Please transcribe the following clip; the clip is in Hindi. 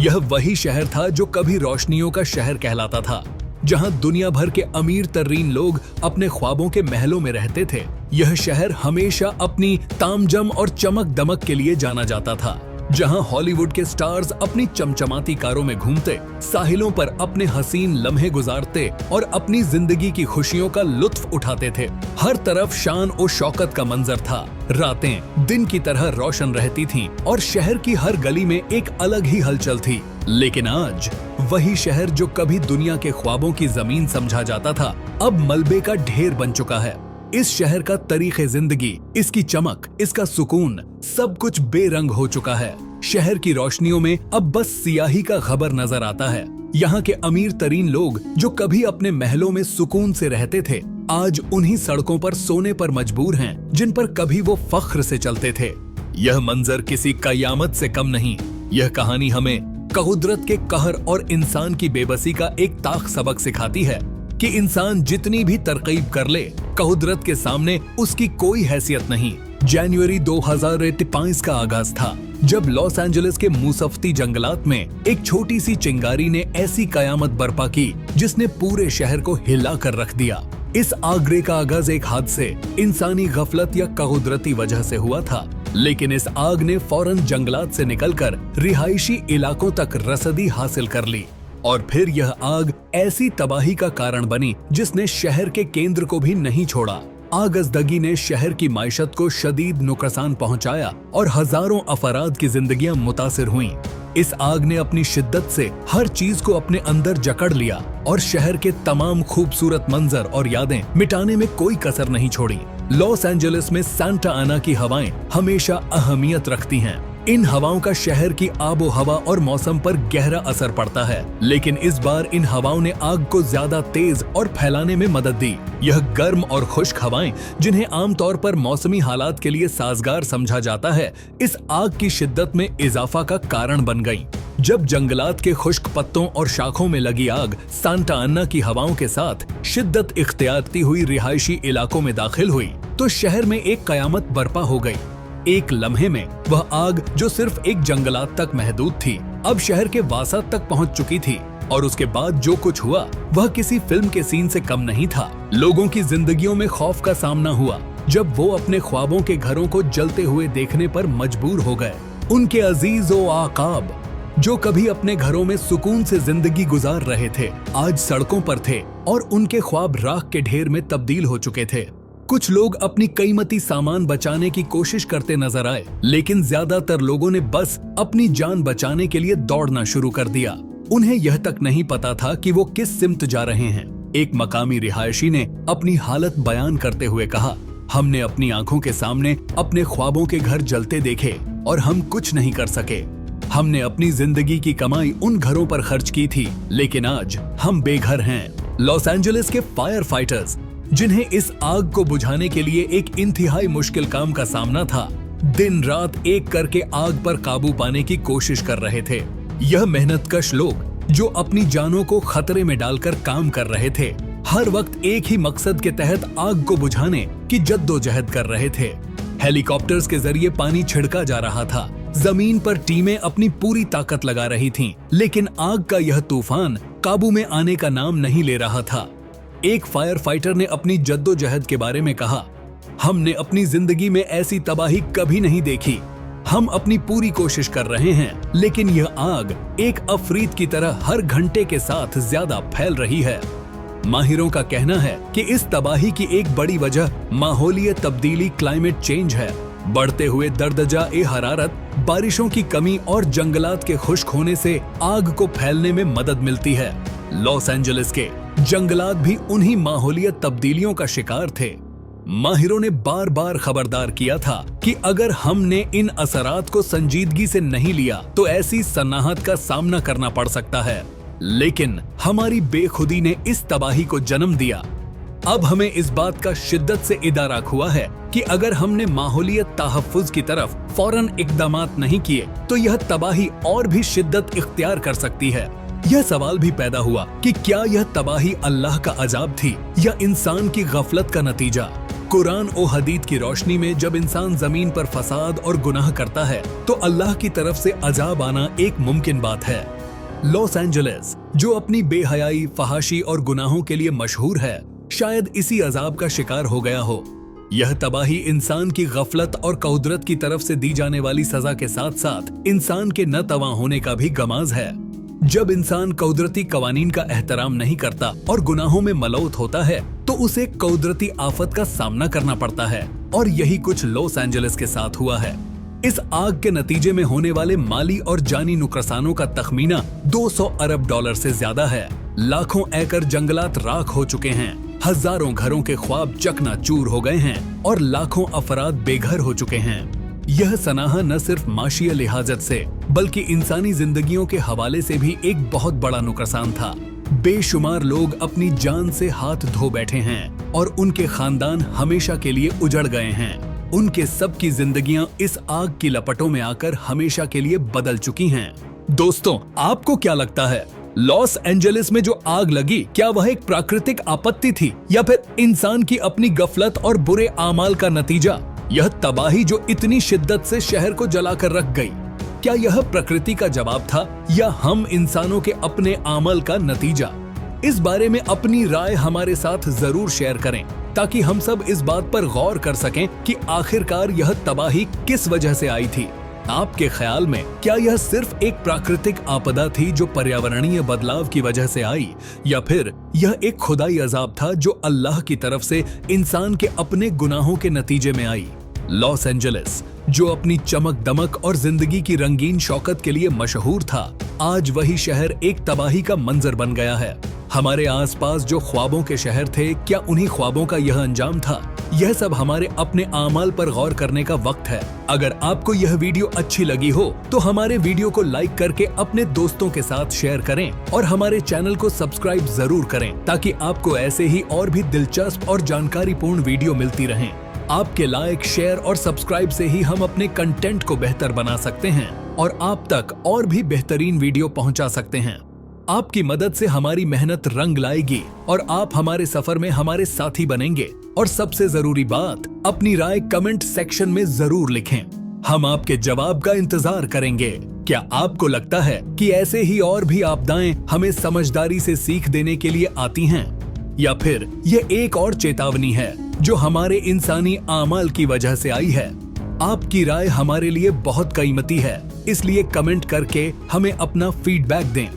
यह वही शहर था जो कभी रोशनियों का शहर कहलाता था, जहां दुनिया भर के अमीर तर्रीन लोग अपने ख्वाबों के महलों में रहते थे। यह शहर हमेशा अपनी तामझाम और चमक दमक के लिए जाना जाता था, जहां हॉलीवुड के स्टार्स अपनी चमचमाती कारों में घूमते, साहिलों पर अपने हसीन लम्हे गुजारते और अपनी जिंदगी की खुशियों का लुत्फ उठाते थे। हर तरफ शान और शौकत का मंजर था। रातें दिन की तरह रोशन रहती थीं और शहर की हर गली में एक अलग ही हलचल थी। लेकिन आज वही शहर जो कभी दुनिया के ख्वाबों की जमीन समझा जाता था, अब मलबे का ढेर बन चुका है। इस शहर का तरीके जिंदगी, इसकी चमक, इसका सुकून, सब कुछ बेरंग हो चुका है। शहर की रोशनियों में अब बस सियाही का खबर नजर आता है। यहाँ के अमीर तरीन लोग जो कभी अपने महलों में सुकून से रहते थे, आज उन्हीं सड़कों पर सोने पर मजबूर हैं जिन पर कभी वो फख्र से चलते थे। यह मंजर किसी कयामत से कम नहीं। यह कहानी हमें कुदरत के कहर और इंसान की बेबसी का एक ताक सबक सिखाती है कि इंसान जितनी भी तरकीब कर ले, कुदरत के सामने उसकी कोई हैसियत नहीं। जनवरी 2023 का आगाज था जब लॉस एंजलिस के मुसफ्ती जंगलात में एक छोटी सी चिंगारी ने ऐसी कयामत बर्पा की जिसने पूरे शहर को हिला कर रख दिया। इस आगरे का आगाज एक हादसे, इंसानी गफलत या कुदरती वजह से हुआ था, लेकिन इस आग ने फौरन जंगलात से निकलकर रिहायशी इलाकों तक रसदी हासिल कर ली। और फिर यह आग ऐसी तबाही का कारण बनी जिसने शहर के केंद्र को भी नहीं छोड़ा। आगजदगी ने शहर की माइशत को शदीद नुकसान पहुंचाया और हजारों अफराद की जिंदगियां मुतासिर हुईं। इस आग ने अपनी शिद्दत से हर चीज को अपने अंदर जकड़ लिया और शहर के तमाम खूबसूरत मंजर और यादें मिटाने में कोई कसर नहीं छोड़ी। लॉस एंजलिस में सांता आना की हवाएं हमेशा अहमियत रखती हैं। इन हवाओं का शहर की आबो हवा और मौसम पर गहरा असर पड़ता है, लेकिन इस बार इन हवाओं ने आग को ज्यादा तेज और फैलाने में मदद दी। यह गर्म और खुश्क हवाएं, जिन्हें आमतौर पर मौसमी हालात के लिए साजगार समझा जाता है, इस आग की शिद्दत में इजाफा का कारण बन गईं। जब जंगलात के खुश्क पत्तों और शाखों में लगी आग सांता अन्ना की हवाओं के साथ शिद्दत इख्तियारती हुई रिहायशी इलाकों में दाखिल हुई, तो शहर में एक कयामत बर्पा हो गई। एक लम्हे में वह आग जो सिर्फ एक जंगलात तक महदूद थी, अब शहर के वासात तक पहुंच चुकी थी। और उसके बाद जो कुछ हुआ वह किसी फिल्म के सीन से कम नहीं था। लोगों की जिंदगियों में खौफ का सामना हुआ जब वो अपने ख्वाबों के घरों को जलते हुए देखने पर मजबूर हो गए। उनके अजीज व आकाब जो कभी अपने घरों में सुकून से जिंदगी गुजार रहे थे, आज सड़कों पर थे और उनके ख्वाब राख के ढेर में तब्दील हो चुके थे। कुछ लोग अपनी कीमती सामान बचाने की कोशिश करते नजर आए, लेकिन ज्यादातर लोगों ने बस अपनी जान बचाने के लिए दौड़ना शुरू कर दिया। उन्हें यह तक नहीं पता था कि वो किस सिमत जा रहे हैं। एक मकामी रिहायशी ने अपनी हालत बयान करते हुए कहा, हमने अपनी आंखों के सामने अपने ख्वाबों के घर जलते देखे और हम कुछ नहीं कर सके। हमने अपनी जिंदगी की कमाई उन घरों पर खर्च की थी, लेकिन आज हम बेघर हैं। लॉस एंजलिस के फायर फाइटर्स, जिन्हें इस आग को बुझाने के लिए एक इंतहाई मुश्किल काम का सामना था, दिन रात एक करके आग पर काबू पाने की कोशिश कर रहे थे। यह मेहनतकश लोग जो अपनी जानों को खतरे में डालकर काम कर रहे थे, हर वक्त एक ही मकसद के तहत आग को बुझाने की जद्दोजहद कर रहे थे। हेलीकॉप्टर्स के जरिए पानी छिड़का जा रहा था, जमीन पर टीमें अपनी पूरी ताकत लगा रही थीं, लेकिन आग का यह तूफान काबू में आने का नाम नहीं ले रहा था। एक फायर फाइटर ने अपनी जद्दोजहद के बारे में कहा, हमने अपनी जिंदगी में ऐसी तबाही कभी नहीं देखी। हम अपनी पूरी कोशिश कर रहे हैं, लेकिन यह आग एक अफरीत की तरह हर घंटे के साथ ज्यादा फैल रही है। माहिरों का कहना है कि इस तबाही की एक बड़ी वजह माहौलिया तब्दीली, क्लाइमेट चेंज है। बढ़ते हुए दर्जा-ए हरारत, बारिशों की कमी और जंगलात के खुश्क होने से आग को फैलने में मदद मिलती है। लॉस एंजलिस के जंगलात भी उन्हीं माहौलियत तब्दीलियों का शिकार थे। माहिरों ने बार बार खबरदार किया था कि अगर हमने इन असरात को संजीदगी से नहीं लिया तो ऐसी सनाहत का सामना करना पड़ सकता है, लेकिन हमारी बेखुदी ने इस तबाही को जन्म दिया। अब हमें इस बात का शिद्दत से इदाराक हुआ है कि अगर हमने माहौलियत तहफ्फुज की तरफ फौरन इक़दामात नहीं किए तो यह तबाही और भी शिद्दत इख्तियार कर सकती है। यह सवाल भी पैदा हुआ कि क्या यह तबाही अल्लाह का अजाब थी या इंसान की गफलत का नतीजा। कुरान और हदीस की रोशनी में जब इंसान जमीन पर फसाद और गुनाह करता है तो अल्लाह की तरफ से अजाब आना एक मुमकिन बात है। लॉस एंजलिस, जो अपनी बेहयाई, फहाशी और गुनाहों के लिए मशहूर है, शायद इसी अजाब का शिकार हो गया हो। यह तबाही इंसान की गफलत और कुदरत की तरफ से दी जाने वाली सजा के साथ साथ इंसान के न तवा होने का भी गमाज है। जब इंसान कुदरती कवानीन का एहतराम नहीं करता और गुनाहों में मलौत होता है तो उसे कुदरती आफत का सामना करना पड़ता है, और यही कुछ लॉस एंजलिस के साथ हुआ है। इस आग के नतीजे में होने वाले माली और जानी नुकसानों का तखमीना 200 अरब डॉलर से ज्यादा है। लाखों एकड़ जंगलात राख हो चुके हैं, हजारों घरों के ख्वाब चकनाचूर हो गए हैं और लाखों अफराद बेघर हो चुके हैं। यह सनाहा न सिर्फ माशिया लिहाजत से बल्कि इंसानी जिंदगियों के हवाले से भी एक बहुत बड़ा नुकसान था। बेशुमार लोग अपनी जान से हाथ धो बैठे हैं और उनके खानदान हमेशा के लिए उजड़ गए हैं। उनके सबकी जिंदगियां इस आग की लपटों में आकर हमेशा के लिए बदल चुकी हैं। दोस्तों, आपको क्या लगता है, लॉस एंजलिस में जो आग लगी, क्या वह एक प्राकृतिक आपत्ति थी या फिर इंसान की अपनी गफलत और बुरे आमाल का नतीजा? यह तबाही जो इतनी शिद्दत से शहर को जलाकर रख गई, क्या यह प्रकृति का जवाब था या हम इंसानों के अपने आमल का नतीजा? इस बारे में अपनी राय हमारे साथ जरूर शेयर करें ताकि हम सब इस बात पर गौर कर सकें कि आखिरकार यह तबाही किस वजह से आई थी। आपके ख्याल में क्या यह सिर्फ एक प्राकृतिक आपदा थी जो पर्यावरणीय बदलाव की वजह से आई, या फिर यह एक खुदाई अजाब था जो अल्लाह की तरफ से इंसान के अपने गुनाहों के नतीजे में आई? लॉस एंजलिस, जो अपनी चमक दमक और जिंदगी की रंगीन शौकत के लिए मशहूर था, आज वही शहर एक तबाही का मंजर बन गया है। हमारे आसपास जो ख्वाबों के शहर थे, क्या उन्हीं ख्वाबों का यह अंजाम था? यह सब हमारे अपने आमाल पर गौर करने का वक्त है। अगर आपको यह वीडियो अच्छी लगी हो तो हमारे वीडियो को लाइक करके अपने दोस्तों के साथ शेयर करें और हमारे चैनल को सब्सक्राइब जरूर करें ताकि आपको ऐसे ही और भी दिलचस्प और जानकारीपूर्ण वीडियो मिलती रहें। आपके लाइक, शेयर और सब्सक्राइब से ही हम अपने कंटेंट को बेहतर बना सकते हैं और आप तक और भी बेहतरीन वीडियो पहुंचा सकते हैं। आपकी मदद से हमारी मेहनत रंग लाएगी और आप हमारे सफर में हमारे साथी बनेंगे। और सबसे जरूरी बात, अपनी राय कमेंट सेक्शन में जरूर लिखें, हम आपके जवाब का इंतजार करेंगे। क्या आपको लगता है कि ऐसे ही और भी आपदाएं हमें समझदारी से सीख देने के लिए आती हैं, या फिर यह एक और चेतावनी है जो हमारे इंसानी आमाल की वजह से आई है? आपकी राय हमारे लिए बहुत कीमती है, इसलिए कमेंट करके हमें अपना फीडबैक दें।